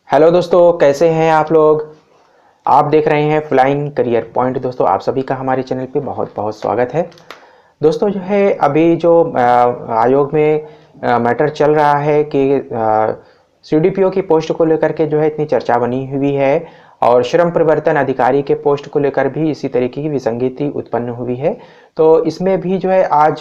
Hello दोस्तों, कैसे हैं आप लोग। आप देख रहे हैं फ्लाइंग करियर पॉइंट। दोस्तों, आप सभी का हमारे चैनल पे बहुत बहुत स्वागत है। दोस्तों, जो है अभी जो आयोग में मैटर चल रहा है कि सीडीपीओ की पोस्ट को लेकर के जो है इतनी चर्चा बनी हुई है और श्रम परिवर्तन अधिकारी के पोस्ट को लेकर भी इसी तरीके की विसंगति उत्पन्न हुई है। तो इसमें भी जो है आज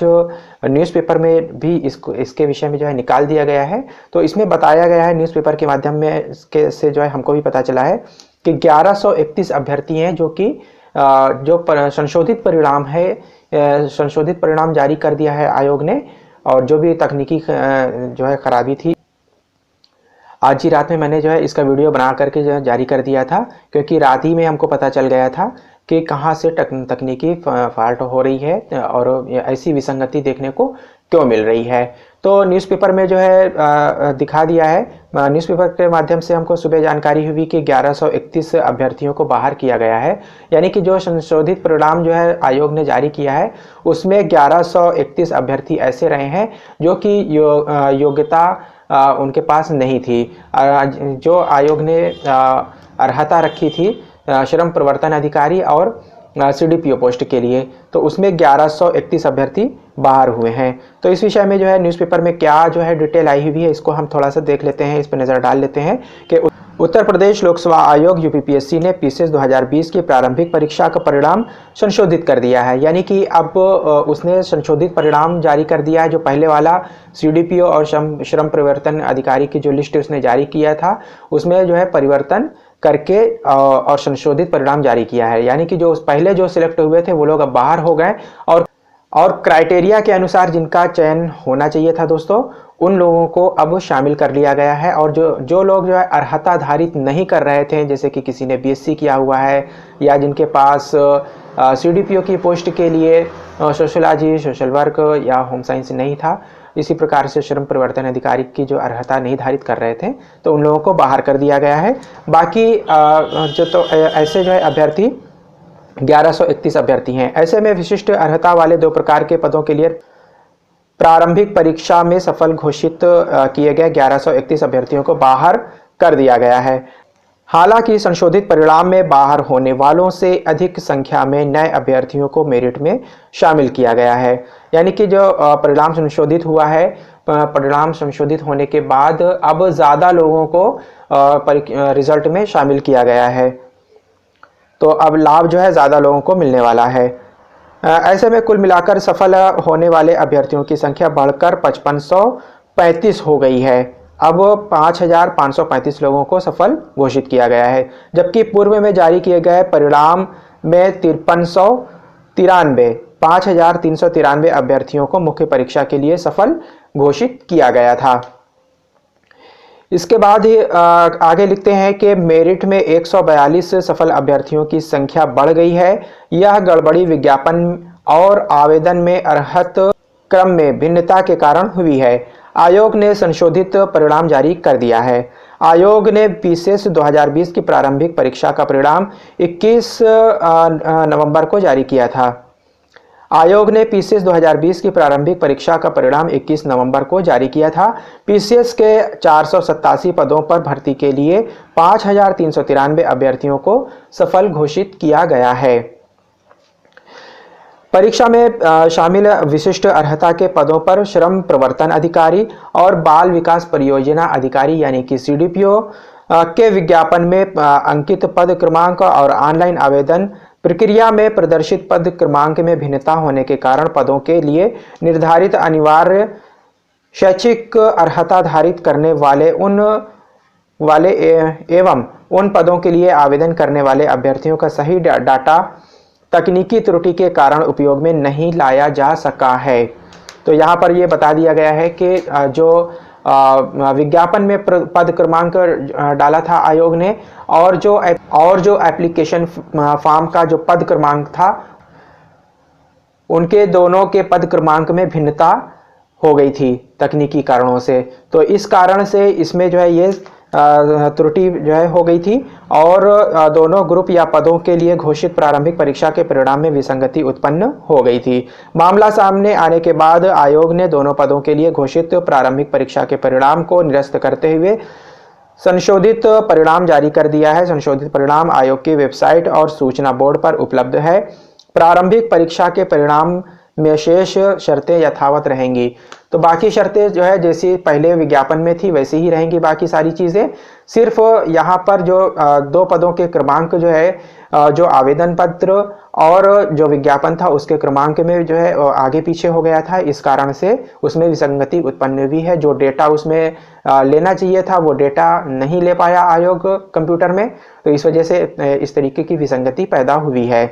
न्यूज़पेपर में भी इसके विषय में जो है निकाल दिया गया है। तो इसमें बताया गया है न्यूज़पेपर के माध्यम में से जो है हमको भी पता चला है कि 1131 अभ्यर्थी हैं जो कि जो संशोधित परिणाम है, संशोधित परिणाम जारी कर दिया है आयोग ने। और जो भी तकनीकी जो है खराबी थी, आज ही रात में मैंने जो है इसका वीडियो बना करके जो है जारी कर दिया था, क्योंकि रात ही में हमको पता चल गया था कि कहाँ से तकनीकी फॉल्ट हो रही है और ऐसी विसंगति देखने को क्यों मिल रही है। तो न्यूज़पेपर में जो है दिखा दिया है। न्यूज़पेपर के माध्यम से हमको सुबह जानकारी हुई कि 1131 अभ्यर्थियों को बाहर किया गया है। यानी कि जो संशोधित परिणाम जो है आयोग ने जारी किया है उसमें 1131 अभ्यर्थी ऐसे रहे हैं जो कि योग्यता उनके पास नहीं थी। जो आयोग ने अर्हता रखी थी श्रम प्रवर्तन अधिकारी और सीडीपीओ पोस्ट के लिए, तो उसमें 1131 अभ्यर्थी बाहर हुए हैं। तो इस विषय में जो है न्यूज़पेपर में क्या जो है डिटेल आई हुई है, इसको हम थोड़ा सा देख लेते हैं, इस पर नज़र डाल लेते हैं कि उत्तर प्रदेश लोकसेवा आयोग यूपीपीएससी ने पीसीएस 2020 की प्रारंभिक परीक्षा का परिणाम संशोधित कर दिया है। यानी कि अब उसने संशोधित परिणाम जारी कर दिया है। जो पहले वाला सीडीपीओ और श्रम परिवर्तन अधिकारी की जो लिस्ट उसने जारी किया था उसमें जो है परिवर्तन करके और संशोधित परिणाम जारी किया है। यानी कि जो पहले जो सिलेक्ट हुए थे वो लोग अब बाहर हो गए और क्राइटेरिया के अनुसार जिनका चयन होना चाहिए था दोस्तों, उन लोगों को अब शामिल कर लिया गया है। और जो लोग जो है अर्हता धारित नहीं कर रहे थे, जैसे कि किसी ने बीएससी किया हुआ है या जिनके पास सीडीपीओ की पोस्ट के लिए सोशलॉजी, सोशल वर्क या होम साइंस नहीं था, इसी प्रकार से श्रम परिवर्तन अधिकारी की जो अर्हता नहीं धारित कर रहे थे, तो उन लोगों को बाहर कर दिया गया है। बाकी जो तो ऐसे जो है अभ्यर्थी 1131 अभ्यर्थी हैं। ऐसे में विशिष्ट अर्हता वाले 2 प्रकार के पदों के लिए प्रारंभिक परीक्षा में सफल घोषित किए गए 1131 अभ्यर्थियों को बाहर कर दिया गया है। हालांकि संशोधित परिणाम में बाहर होने वालों से अधिक संख्या में नए अभ्यर्थियों को मेरिट में शामिल किया गया है। यानी कि जो परिणाम संशोधित हुआ है, परिणाम संशोधित होने के बाद अब ज़्यादा लोगों को रिजल्ट में शामिल किया गया है, तो अब लाभ जो है ज़्यादा लोगों को मिलने वाला है। ऐसे में कुल मिलाकर सफल होने वाले अभ्यर्थियों की संख्या बढ़कर 5535 हो गई है। अब 5535 लोगों को सफल घोषित किया गया है, जबकि पूर्व में जारी किए गए परिणाम में 5393 अभ्यर्थियों को मुख्य परीक्षा के लिए सफल घोषित किया गया था। इसके बाद ही आगे लिखते हैं कि मेरिट में 142 सफल अभ्यर्थियों की संख्या बढ़ गई है। यह गड़बड़ी विज्ञापन और आवेदन में अर्हत क्रम में भिन्नता के कारण हुई है। आयोग ने संशोधित परिणाम जारी कर दिया है। आयोग ने पीसीएस 2020 की प्रारंभिक परीक्षा का परिणाम 21 नवंबर को जारी किया था। आयोग ने पीसीएस 2020 की प्रारंभिक परीक्षा का परिणाम 21 नवंबर को जारी किया था। पीसीएस के 487 पदों पर भर्ती के लिए 5393 अभ्यर्थियों को सफल घोषित किया गया है। परीक्षा में शामिल विशिष्ट अर्हता के पदों पर श्रम प्रवर्तन अधिकारी और बाल विकास परियोजना अधिकारी यानी कि सीडीपीओ के विज्ञापन में अंकित पद क्रमांक और ऑनलाइन आवेदन प्रक्रिया में प्रदर्शित पद क्रमांक में भिन्नता होने के कारण पदों के लिए निर्धारित अनिवार्य शैक्षिक अर्हता धारित करने वाले एवं उन पदों के लिए आवेदन करने वाले अभ्यर्थियों का सही डाटा तकनीकी त्रुटि के कारण उपयोग में नहीं लाया जा सका है। तो यहाँ पर ये बता दिया गया है कि जो विज्ञापन में पद क्रमांक डाला था आयोग ने, और जो एप्लीकेशन फॉर्म का जो पद क्रमांक था, उनके दोनों के पद क्रमांक में भिन्नता हो गई थी तकनीकी कारणों से। तो इस कारण से इसमें जो है ये त्रुटि जो है हो गई थी और दोनों ग्रुप या पदों के लिए घोषित प्रारंभिक परीक्षा के परिणाम में विसंगति उत्पन्न हो गई थी। मामला सामने आने के बाद आयोग ने दोनों पदों के लिए घोषित प्रारंभिक परीक्षा के परिणाम को निरस्त करते हुए संशोधित परिणाम जारी कर दिया है। संशोधित परिणाम आयोग की वेबसाइट और सूचना बोर्ड पर उपलब्ध है। प्रारंभिक परीक्षा के परिणाम में शेष शर्तें यथावत रहेंगी। तो बाकी शर्तें जो है जैसी पहले विज्ञापन में थी वैसी ही रहेंगी बाकी सारी चीज़ें। सिर्फ यहाँ पर जो 2 पदों के क्रमांक जो है जो आवेदन पत्र और जो विज्ञापन था उसके क्रमांक में जो है आगे पीछे हो गया था, इस कारण से उसमें विसंगति उत्पन्न हुई है। जो डेटा उसमें लेना चाहिए था वो डेटा नहीं ले पाया आयोग कंप्यूटर में, तो इस वजह से इस तरीके की विसंगति पैदा हुई है।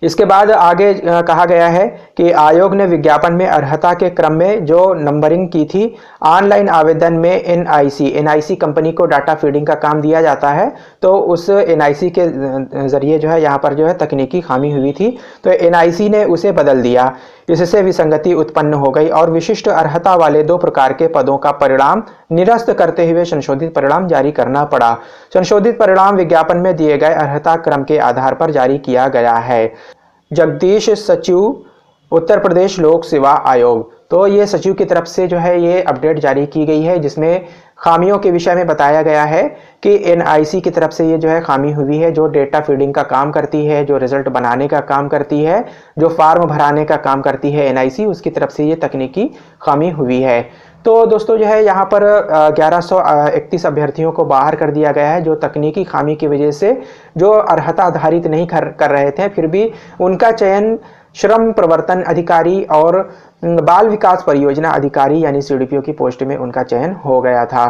इसके बाद आगे कहा गया है कि आयोग ने विज्ञापन में अर्हता के क्रम में जो नंबरिंग की थी, ऑनलाइन आवेदन में एनआईसी कंपनी को डाटा फीडिंग का काम दिया जाता है, तो उस एनआईसी के जरिए जो है यहाँ पर जो है तकनीकी खामी हुई थी, तो एनआईसी ने उसे बदल दिया। इससे विसंगति उत्पन्न हो गई और विशिष्ट अर्हता वाले 2 प्रकार के पदों का परिणाम निरस्त करते हुए संशोधित परिणाम जारी करना पड़ा। संशोधित परिणाम विज्ञापन में दिए गए अर्हता क्रम के आधार पर जारी किया गया है। जगदीश सचिव, उत्तर प्रदेश लोक सेवा आयोग। तो ये सचिव की तरफ से जो है ये अपडेट जारी की गई है, जिसमें खामियों के विषय में बताया गया है कि एनआईसी की तरफ से ये जो है खामी हुई है, जो डेटा फीडिंग का काम करती है, जो रिजल्ट बनाने का काम करती है, जो फॉर्म भराने का काम करती है एनआईसी, उसकी तरफ से ये तकनीकी खामी हुई है। तो दोस्तों जो है यहाँ पर 1131 अभ्यर्थियों को बाहर कर दिया गया है, जो तकनीकी खामी की वजह से जो अर्हता आधारित नहीं कर रहे थे, फिर भी उनका चयन श्रम प्रवर्तन अधिकारी और बाल विकास परियोजना अधिकारी यानी सीडीपीओ की पोस्ट में उनका चयन हो गया था।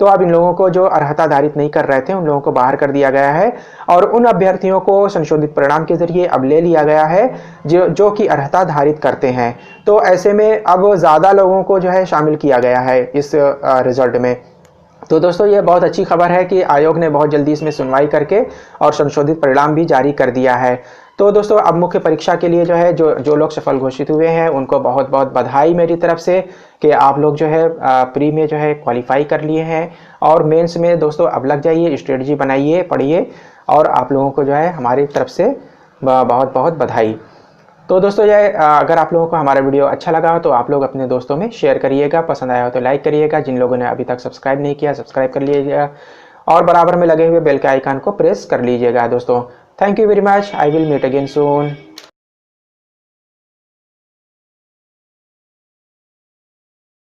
तो अब इन लोगों को जो अर्हता धारित नहीं कर रहे थे उन लोगों को बाहर कर दिया गया है और उन अभ्यर्थियों को संशोधित परिणाम के जरिए अब ले लिया गया है जो कि अर्हता धारित करते हैं। तो ऐसे में अब ज़्यादा लोगों को जो है शामिल किया गया है इस रिजल्ट में। तो दोस्तों ये बहुत अच्छी खबर है कि आयोग ने बहुत जल्दी इसमें सुनवाई करके और संशोधित परिणाम भी जारी कर दिया है। तो दोस्तों अब मुख्य परीक्षा के लिए जो है जो लोग सफल घोषित हुए हैं उनको बहुत बहुत बधाई मेरी तरफ से कि आप लोग जो है प्री में जो है क्वालिफाई कर लिए हैं और मेंस में दोस्तों अब लग जाइए, स्ट्रेटजी बनाइए, पढ़िए और आप लोगों को जो है हमारी तरफ से बहुत बहुत बधाई। तो दोस्तों ये अगर आप लोगों को हमारा वीडियो अच्छा लगा हो तो आप लोग अपने दोस्तों में शेयर करिएगा, पसंद आया हो तो लाइक करिएगा, जिन लोगों ने अभी तक सब्सक्राइब नहीं किया सब्सक्राइब कर लीजिएगा और बराबर में लगे हुए बेल के आइकन को प्रेस कर लीजिएगा दोस्तों। Thank you very much, I will meet again soon.